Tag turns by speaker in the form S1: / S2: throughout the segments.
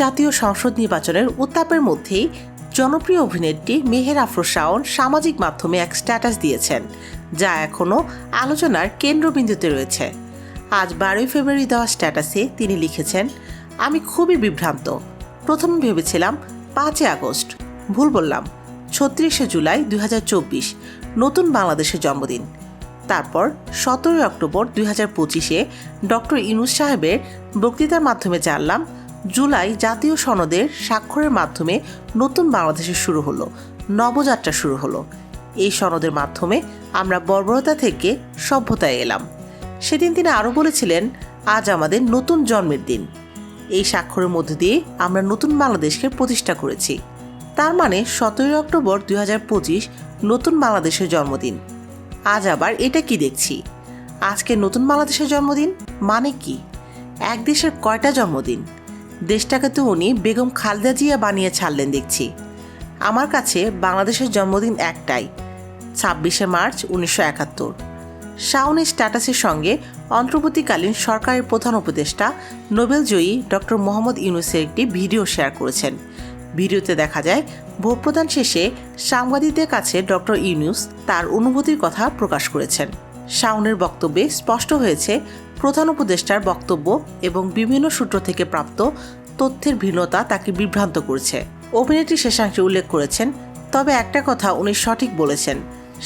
S1: জাতীয় সংসদ নির্বাচনের উত্তাপের মধ্যেই জনপ্রিয় অভিনেত্রী মেহের আফরোজ শাওন সামাজিক মাধ্যমে এক স্ট্যাটাস দিয়েছেন, যা এখনও আলোচনার কেন্দ্রবিন্দুতে রয়েছে। আজ 12 ফেব্রুয়ারি দেওয়া স্ট্যাটাসে তিনি লিখেছেন, আমি খুবই বিভ্রান্ত। প্রথমে ভেবেছিলাম 5 আগস্ট, ভুল বললাম, 36 জুলাই 2024 নতুন বাংলাদেশের জন্মদিন। তারপর 17 অক্টোবর 2025 ডক্টর ইউনূস সাহেবের বক্তৃতার মাধ্যমে জানলাম জুলাই জাতীয় সনদের স্বাক্ষরের মাধ্যমে নতুন বাংলাদেশের শুরু হলো, নবযাত্রা শুরু হলো। এই সনদের মাধ্যমে আমরা বর্বরতা থেকে সভ্যতায় এলাম। সেদিন তিনি আরও বলেছিলেন, আজ আমাদের নতুন জন্মের দিন। এই স্বাক্ষরের মধ্য দিয়ে আমরা নতুন বাংলাদেশকে প্রতিষ্ঠা করেছি। তার মানে 17 অক্টোবর 2025 নতুন বাংলাদেশের জন্মদিন। আজ আবার এটা কি দেখছি, আজকে নতুন বাংলাদেশের জন্মদিন মানে কি? এক দেশের কয়টা জন্মদিন? দেশটাকে তো উনি বেগম খালেদা জিয়া বানিয়ে ছাড়লেন দেখছি। আমার কাছে বাংলাদেশের জন্মদিন একটাই, 26শে মার্চ 1971। শাওনের স্ট্যাটাসের সঙ্গে অন্তর্বর্তীকালীন সরকারের প্রধান উপদেষ্টা নোবেলজয়ী ডক্টর মোহাম্মদ ইউনূসের একটি ভিডিও শেয়ার করেছেন। ভিডিওতে দেখা যায় ভোট প্রদান শেষে সাংবাদিকদের কাছে ডক্টর ইউনূস তার অনুভূতির কথা প্রকাশ করেছেন। শাওনের বক্তব্যে স্পষ্ট হয়েছে প্রধান উপদেষ্টার বক্তব্য এবং বিভিন্ন সূত্র থেকে প্রাপ্ত তথ্যের ভিন্নতা তাকে বিভ্রান্ত করেছে। অভিনেত্রী শেষাংশে উল্লেখ করেছেন, তবে একটা কথা উনি সঠিক বলেছেন,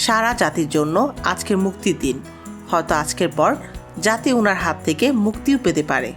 S1: সারা জাতির জন্য আজকের মুক্তির দিন। হয়তো আজকের পর জাতি ওনার হাত থেকে মুক্তিও পেতে পারে।